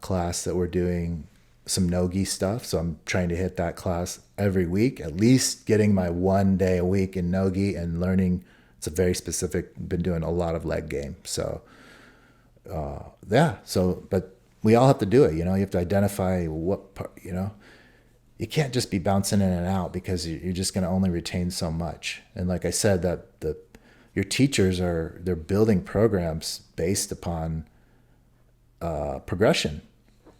class that we're doing some no-gi stuff. So I'm trying to hit that class every week, at least getting my 1 day a week in no-gi and learning. It's a very specific, been doing a lot of leg game. So, but we all have to do it. You have to identify what part, you can't just be bouncing in and out, because you're just going to only retain so much. And like I said, that your teachers they're building programs based upon progression.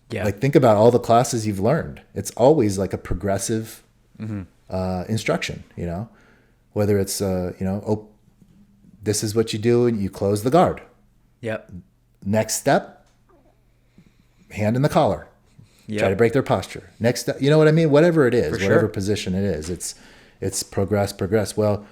Yeah. Like think about all the classes you've learned. It's always like a progressive instruction, whether it's, oh, this is what you do and you close the guard. Yep. Next step, hand in the collar. Yep. Try to break their posture. Next step, you know what I mean? Whatever it is, whatever sure. position it is, it's progress. Well,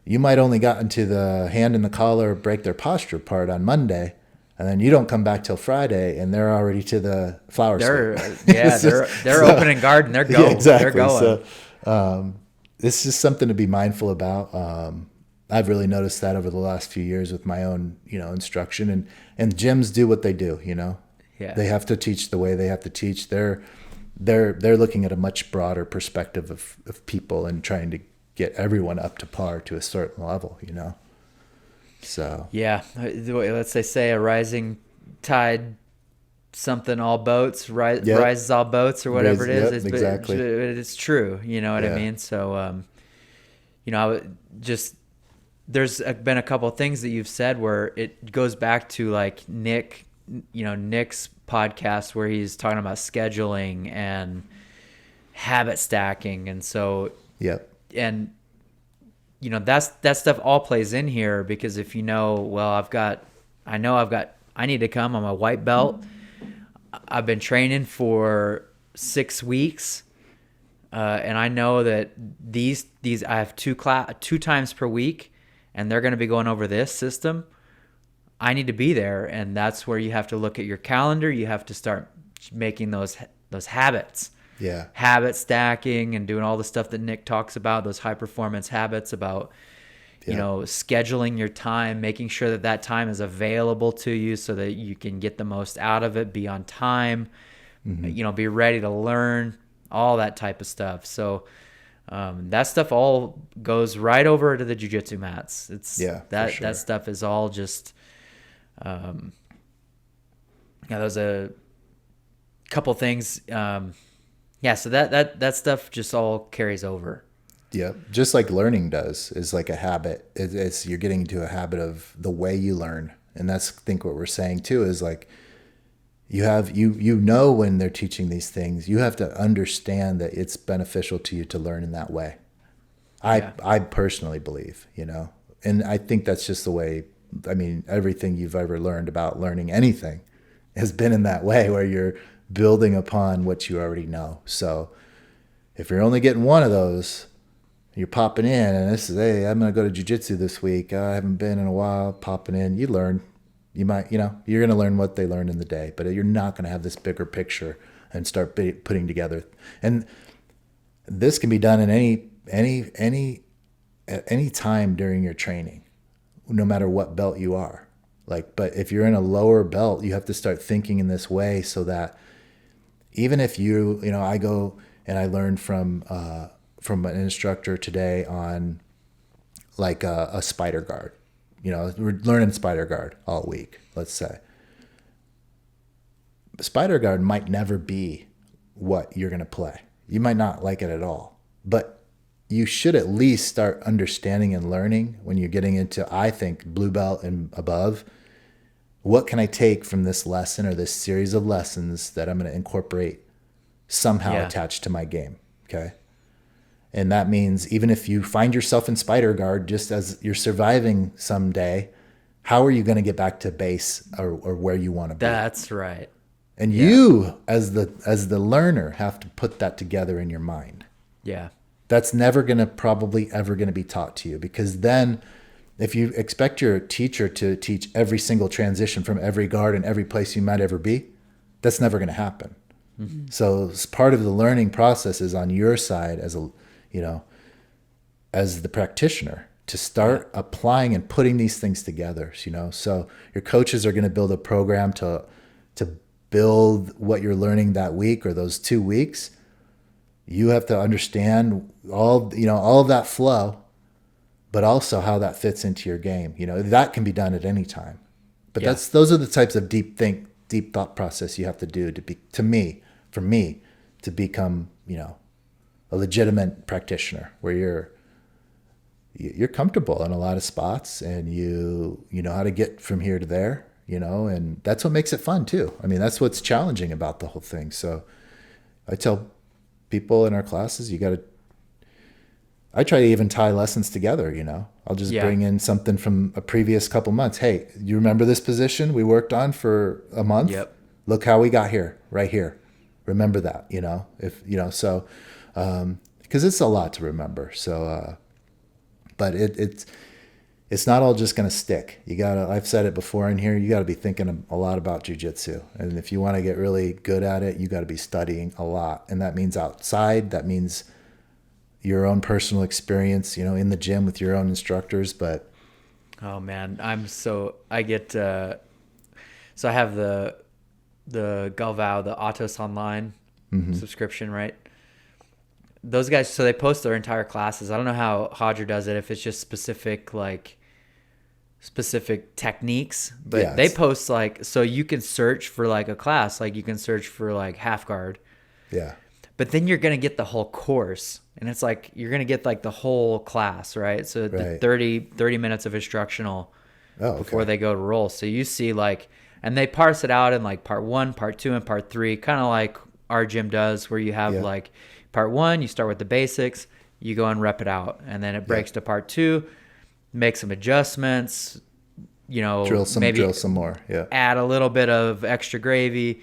you might only got into the hand in the collar, break their posture part on Monday, and then you don't come back till Friday, and they're already to the flower swing. They're opening guard and they're going. Yeah, exactly. They're going. So this is something to be mindful about. I've really noticed that over the last few years with my own, instruction, and gyms do what they do. Yeah. They have to teach the way they have to teach. They're looking at a much broader perspective of people and trying to get everyone up to par to a certain level. So yeah, let's say a rising tide, something all boats rises all boats or whatever it is. Yep, exactly. It's true. You know what I mean? So, I would just, there's been a couple of things that you've said where it goes back to like Nick's podcast where he's talking about scheduling and habit stacking. And so, yep. And that stuff all plays in here because if I need to come. I'm a white belt. I've been training for 6 weeks. And I know that these I have two times per week and they're going to be going over this system. I need to be there. And that's where you have to look at your calendar. You have to start making those habits. Yeah. Habit stacking and doing all the stuff that Nick talks about, those high performance habits about, scheduling your time, making sure that time is available to you so that you can get the most out of it, be on time, be ready to learn, all that type of stuff. So that stuff all goes right over to the jiu-jitsu mats. That stuff is all just, there's a couple things, so that stuff just all carries over. Yeah, just like learning does, is like a habit. It's you're getting into a habit of the way you learn, and that's I think what we're saying too is like you when they're teaching these things, you have to understand that it's beneficial to you to learn in that way. I personally believe, and I think that's just the way. I mean, everything you've ever learned about learning anything has been in that way where you're building upon what you already know. So if you're only getting one of those, you're popping in and this is, hey, I'm going to go to jiu-jitsu this week. I haven't been in a while, popping in. You learn. You might, you're going to learn what they learned in the day, but you're not going to have this bigger picture and start putting together. And this can be done in at any time during your training, no matter what belt you are. But if you're in a lower belt, you have to start thinking in this way so that even if I go and I learned from an instructor today on like a spider guard. We're learning spider guard all week, let's say. Spider guard might never be what you're going to play. You might not like it at all, but you should at least start understanding and learning when you're getting into, I think, blue belt and above. What can I take from this lesson or this series of lessons that I'm going to incorporate somehow attached to my game? Okay. And that means even if you find yourself in spider guard, just as you're surviving someday, how are you going to get back to base or where you want to be? That's right. And you, as the learner, have to put that together in your mind. Yeah. That's probably ever going to be taught to you, because then if you expect your teacher to teach every single transition from every guard and every place you might ever be, that's never going to happen. Mm-hmm. So part of the learning process is on your side as the practitioner to start applying and putting these things together, So your coaches are going to build a program to build what you're learning that week or those 2 weeks. You have to understand all of that flow, but also how that fits into your game. That can be done at any time. But those are the types of deep thought process you have to do for me to become, a legitimate practitioner where you're comfortable in a lot of spots and you know how to get from here to there, and that's what makes it fun too. I mean, that's what's challenging about the whole thing. So I tell people in our classes, you got to I try to even tie lessons together, I'll just Yeah. bring in something from a previous couple months. Hey, you remember this position we worked on for a month? Yep. Look how we got here, right here. Remember that, if, so, because it's a lot to remember. So, but it's not all just going to stick. I've said it before in here, you got to be thinking a lot about jiu-jitsu. And if you want to get really good at it, you got to be studying a lot. And that means outside, that means your own personal experience, in the gym with your own instructors. But oh man, I get, so I have the Galvao, the Atos Online subscription, right? Those guys, so they post their entire classes. I don't know how Hodger does it, if it's just specific techniques, but Yeah, they post so you can search for a class, you can search for half guard. yeah, But then you're going to get the whole course, and it's you're going to get the whole class, right? So the Right. 30 minutes of instructional okay. before they go to roll. So you see and they parse it out in part 1, part 2, and part 3, kind of like our gym does, where you have Yeah. part 1, you start with the basics, you go and rep it out, and then it breaks to part 2, make some adjustments, drill some more. Yeah. add a little bit of extra gravy,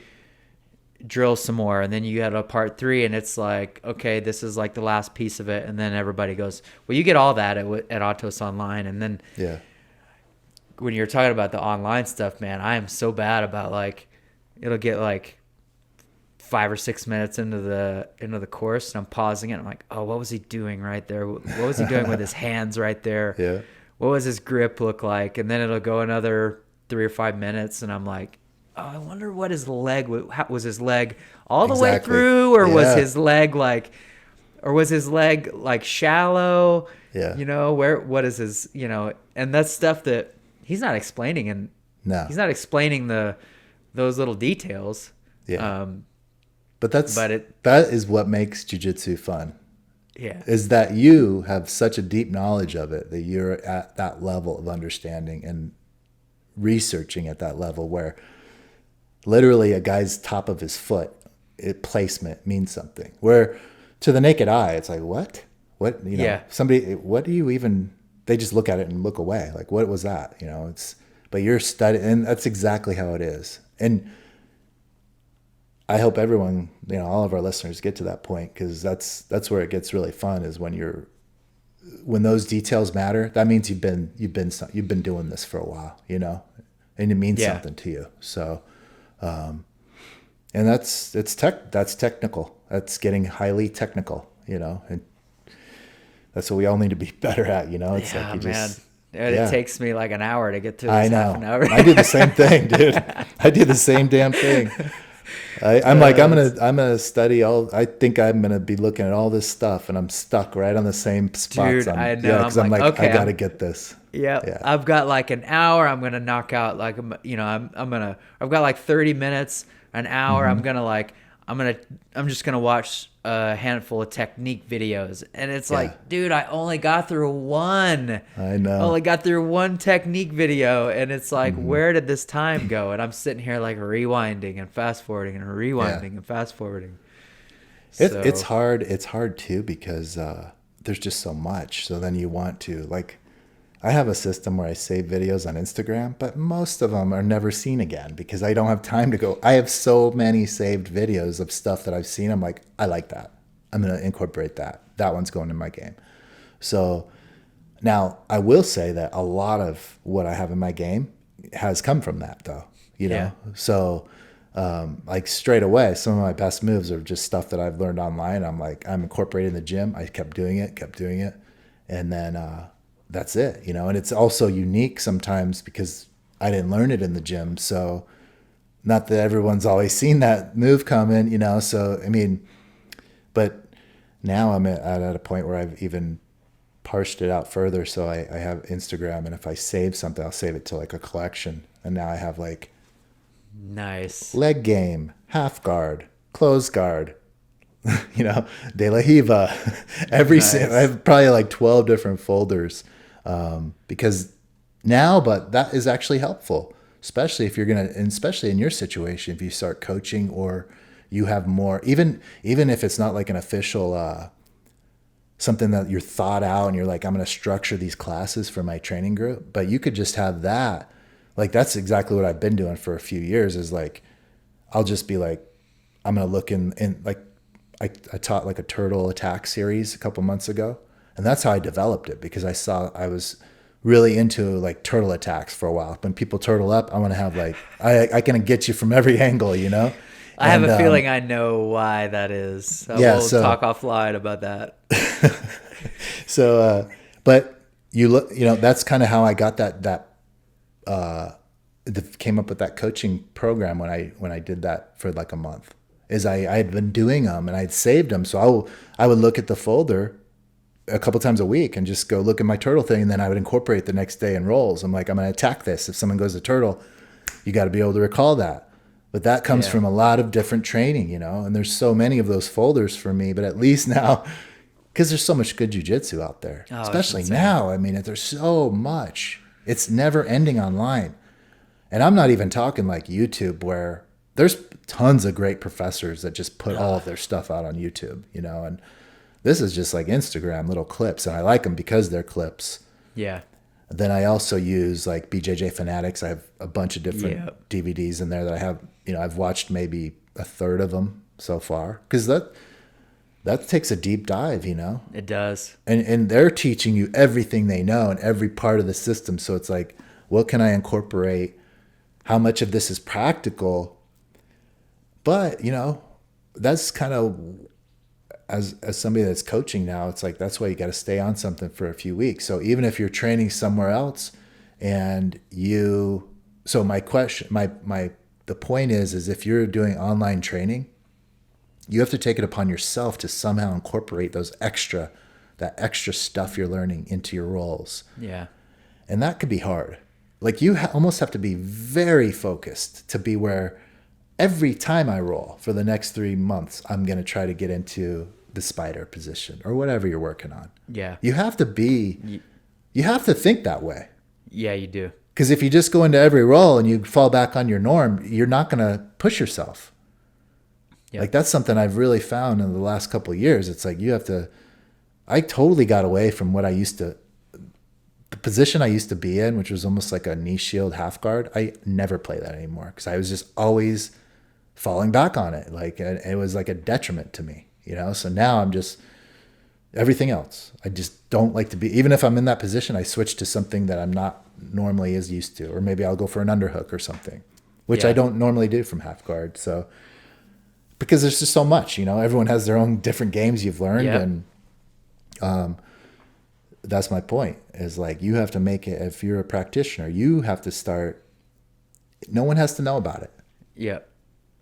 drill some more, and then you get a part 3, and it's okay, this is the last piece of it, and then everybody goes, well, you get all that at Atos Online. And then Yeah. when you're talking about the online stuff, man, I am so bad about it'll get 5 or 6 minutes into the course, and I'm pausing it. I'm like, oh, what was he doing right there? What was he doing with his hands right there? Yeah. What was his grip look like? And then it'll go another 3 or 5 minutes, and I'm like, oh, I wonder what his leg was. His leg all the way Exactly. through, or was Yeah. his leg shallow? Yeah. What is his, and that's stuff that he's not explaining, and No. he's not explaining those little details. Yeah. But that is what makes jiu-jitsu fun. Yeah. Is that you have such a deep knowledge of it that you're at that level of understanding and researching at that level where literally a guy's top of his foot, placement means something. Where to the naked eye, it's what? Yeah. Somebody, what do you even, they just look at it and look away. What was that? But you're studying, and that's exactly how it is. And I hope everyone, all of our listeners get to that point, because that's where it gets really fun, is when those details matter. That means you've been doing this for a while, and it means something to you. So, and that's technical. That's getting highly technical, and that's what we all need to be better at. It's It takes me an hour to get through this. I know. Half an hour. I do the same thing, dude. I do the same damn thing. I'm gonna study I think I'm gonna be looking at all this stuff, and I'm stuck right on the same spots. Dude, I know. Because I'm okay, I gotta get this. Yeah. I've got an hour. I'm gonna knock out I've got 30 minutes, an hour. I'm just gonna watch a handful of technique videos, and it's dude, I only got through one. I know. Only got through one technique video, and it's where did this time go? And I'm sitting here rewinding and fast forwarding and rewinding and fast forwarding. It's hard. It's hard too, because there's just so much. So then you want to I have a system where I save videos on Instagram, but most of them are never seen again because I don't have time to go. I have so many saved videos of stuff that I've seen. I'm like, I like that. I'm going to incorporate that. That one's going in my game. So now I will say that a lot of what I have in my game has come from that, though, Yeah. So straight away, some of my best moves are just stuff that I've learned online. I'm incorporating in the gym. I kept doing it. And then, that's it, and it's also unique sometimes because I didn't learn it in the gym. So not that everyone's always seen that move coming, so, but now I'm at a point where I've even parsed it out further. So I have Instagram, and if I save something, I'll save it to a collection. And now I have nice leg game, half guard, close guard, De La Hiva, I have probably 12 different folders. Because now, but that is actually helpful, especially if especially in your situation, if you start coaching or you have more, even if it's not an official, something that you're thought out and you're like, I'm going to structure these classes for my training group. But you could just have that. Like, that's exactly what I've been doing for a few years, is like, I'll just be like, I'm going to look in like, I taught like a turtle attack series a couple months ago. And that's how I developed it, because I was really into like turtle attacks for a while. When people turtle up, I want to have like, I can get you from every angle, you know? I have a feeling I know why that is. We'll talk offline about that. So, but that's kind of how I got came up with that coaching program when I did that for like a month. Is I had been doing them and I'd saved them. So I would look at the folder a couple times a week and just go look at my turtle thing. And then I would incorporate the next day in rolls. I'm like, I'm going to attack this. If someone goes to turtle, you got to be able to recall that. But that comes from a lot of different training, and there's so many of those folders for me, but at least now, because there's so much good jiu-jitsu out there, especially now. I mean, there's so much. It's never ending online. And I'm not even talking like YouTube, where there's tons of great professors that just put all of their stuff out on YouTube, and this is just like Instagram, little clips. And I like them because they're clips. Yeah. Then I also use like BJJ Fanatics. I have a bunch of different DVDs in there that I have, I've watched maybe a third of them so far, because that takes a deep dive, It does. And they're teaching you everything they know and every part of the system. So it's like, what can I incorporate? How much of this is practical? But, that's kind of, as somebody that's coaching now, it's like, that's why you got to stay on something for a few weeks. So even if you're training somewhere else and so my question, the point is if you're doing online training, you have to take it upon yourself to somehow incorporate that extra stuff you're learning into your roles. Yeah. And that could be hard. Like, you almost have to be very focused to be where every time I roll for the next 3 months, I'm going to try to get into the spider position or whatever you're working on. Yeah. You have to think that way. Yeah, you do. Because if you just go into every roll and you fall back on your norm, you're not going to push yourself. Yep. Like, that's something I've really found in the last couple of years. It's like, I totally got away from the position I used to be in, which was almost like a knee shield half guard. I never play that anymore because I was just always falling back on it. Like, it was like a detriment to me, So now I'm just everything else. I just don't like to be, even if I'm in that position, I switch to something that I'm not normally as used to, or maybe I'll go for an underhook or something, which I don't normally do from half guard. So, because there's just so much, everyone has their own different games you've learned. And, that's my point, is like, you have to make it, if you're a practitioner, you have to start, no one has to know about it. Yeah,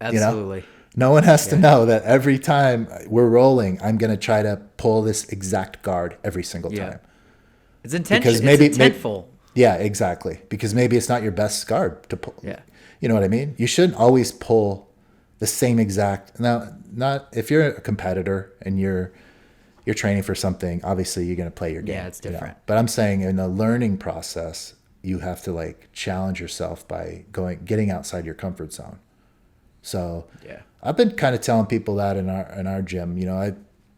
absolutely. No one has to know that every time we're rolling, I'm going to try to pull this exact guard every single time. It's intentional. Because it's intentful. Yeah, exactly. Because maybe it's not your best guard to pull. Yeah. You know what I mean? You shouldn't always pull the same exact. Now, not if you're a competitor and you're training for something, obviously you're going to play your game. Yeah, it's different. But I'm saying in the learning process, you have to like challenge yourself by getting outside your comfort zone. So yeah, I've been kind of telling people that in our gym,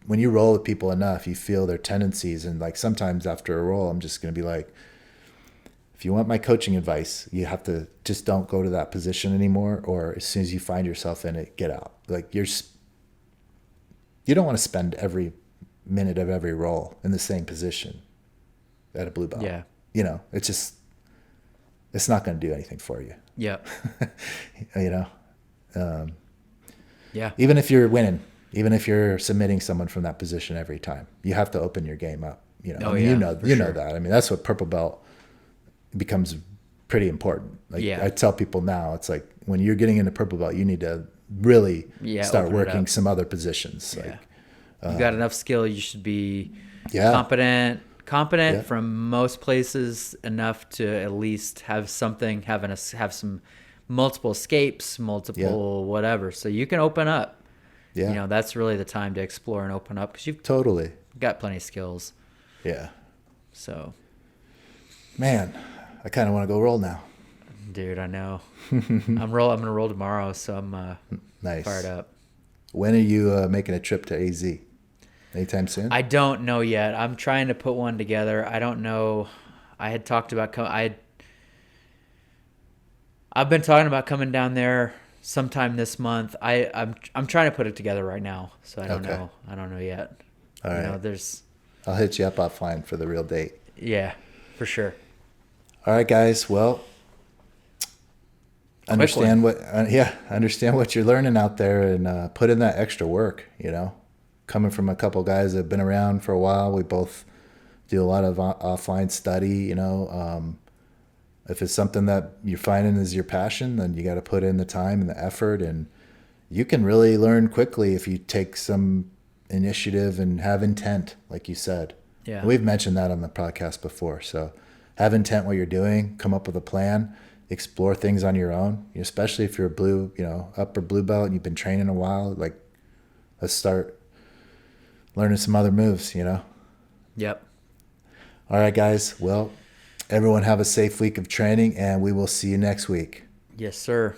when you roll with people enough, you feel their tendencies. And like, sometimes after a roll, I'm just going to be like, if you want my coaching advice, you have to just don't go to that position anymore. Or as soon as you find yourself in it, get out. Like, you don't want to spend every minute of every roll in the same position at a blue belt. Yeah. It's not going to do anything for you. Yeah. Yeah. Even if you're winning, even if you're submitting someone from that position every time, you have to open your game up. Know that. I mean, that's what purple belt becomes pretty important. Like, I tell people now, it's like, when you're getting into purple belt, you need to really start working some other positions. Yeah. Like, you got enough skill, you should be competent from most places, enough to at least have something, have some multiple escapes, whatever, so you can open up. Yeah. That's really the time to explore and open up, because you've totally got plenty of skills. Yeah. So, man, I kind of want to go roll now. Dude, I know. I'm going to roll tomorrow, so I'm nice. Fired up. When are you making a trip to AZ? anytime soon? I don't know yet. I'm trying to put one together. I don't know. I had talked about I've been talking about coming down there sometime this month. I'm trying to put it together right now, so I don't Okay. know. I don't know yet. All right. There's I'll hit you up offline for the real date. yeah, for sure. All right, guys. Well, understand what you're learning out there, and put in that extra work. Coming from a couple guys that have been around for a while, we both do a lot of offline study. If it's something that you're finding is your passion, then you got to put in the time and the effort, and you can really learn quickly if you take some initiative and have intent, like you said. Yeah. We've mentioned that on the podcast before. So have intent what you're doing, come up with a plan, explore things on your own, especially if you're a upper blue belt and you've been training a while, like let's start learning some other moves. Yep. All right, guys. Well, everyone have a safe week of training, and we will see you next week. Yes, sir.